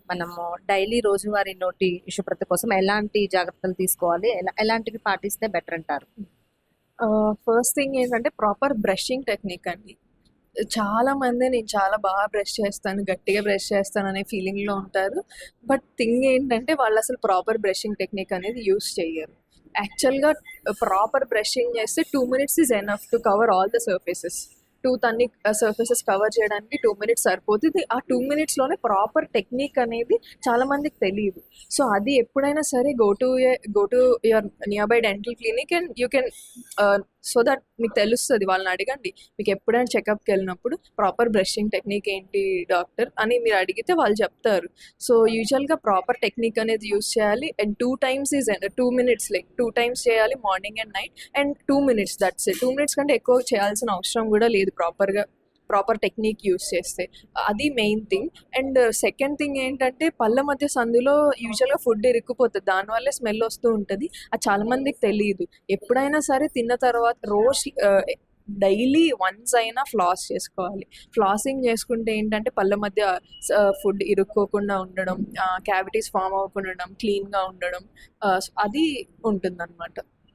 మనము డైలీ రోజువారీ నోటి శుభ్రత కోసం ఎలాంటి జాగ్రత్తలు తీసుకోవాలి? ఎలాంటివి పాటిస్తే బెటర్ అంటారు? ఫస్ట్ థింగ్ ఏంటంటే ప్రాపర్ బ్రషింగ్ టెక్నిక్ అండి. చాలా మంది నేను చాలా బాగా బ్రష్ చేస్తాను, గట్టిగా బ్రష్ చేస్తాను అనే ఫీలింగ్‌లో ఉంటారు. బట్ థింగ్ ఏంటంటే వాళ్ళు అసలు ప్రాపర్ బ్రషింగ్ టెక్నిక్ అనేది యూజ్ చెయ్యరు. యాక్చువల్‌గా ప్రాపర్ బ్రషింగ్ చేస్తే 2 minutes is enough to cover all the surfaces. Tooth అన్ని సర్ఫేసెస్ కవర్ చేయడానికి 2 మినిట్స్ సరిపోతుంది. ఆ 2 మినిట్స్‌లోనే ప్రాపర్ టెక్నిక్ అనేది చాలా మందికి తెలీదు. సో అది ఎప్పుడైనా సరే go to your near by dental clinic and you can so that మీకు తెలుస్తుంది, వాళ్ళని అడగండి. మీకు ఎప్పుడైనా చెకప్కి వెళ్ళినప్పుడు ప్రాపర్ బ్రషింగ్ టెక్నిక్ ఏంటి డాక్టర్ అని మీరు అడిగితే వాళ్ళు చెప్తారు. సో యూజువల్గా ప్రాపర్ టెక్నిక్ అనేది యూస్ చేయాలి. అండ్ 2 మినిట్స్ లైక్ 2 టైమ్స్ చేయాలి, morning and night. And 2 minutes, that's it. 2 minutes కంటే ఎక్కువ చేయాల్సిన అవసరం కూడా లేదు ప్రాపర్ టెక్నిక్ యూస్ చేస్తే. అది main thing. And second thing ఏంటంటే పళ్ళ మధ్య సందులో యూజువల్గా ఫుడ్ ఇరుక్కుపోతుంది, దానివల్లే స్మెల్ వస్తూ ఉంటుంది. అది చాలా మందికి తెలియదు. ఎప్పుడైనా సరే తిన్న తర్వాత డైలీ వన్స్ అయినా ఫ్లాస్ చేసుకోవాలి. ఫ్లాసింగ్ చేసుకుంటే ఏంటంటే పళ్ళ మధ్య ఫుడ్ ఇరుక్కోకుండా ఉండడం, క్యావిటీస్ ఫామ్ అవ్వకుండా ఉండడం, క్లీన్గా ఉండడం, అది ఉంటుందన్నమాట.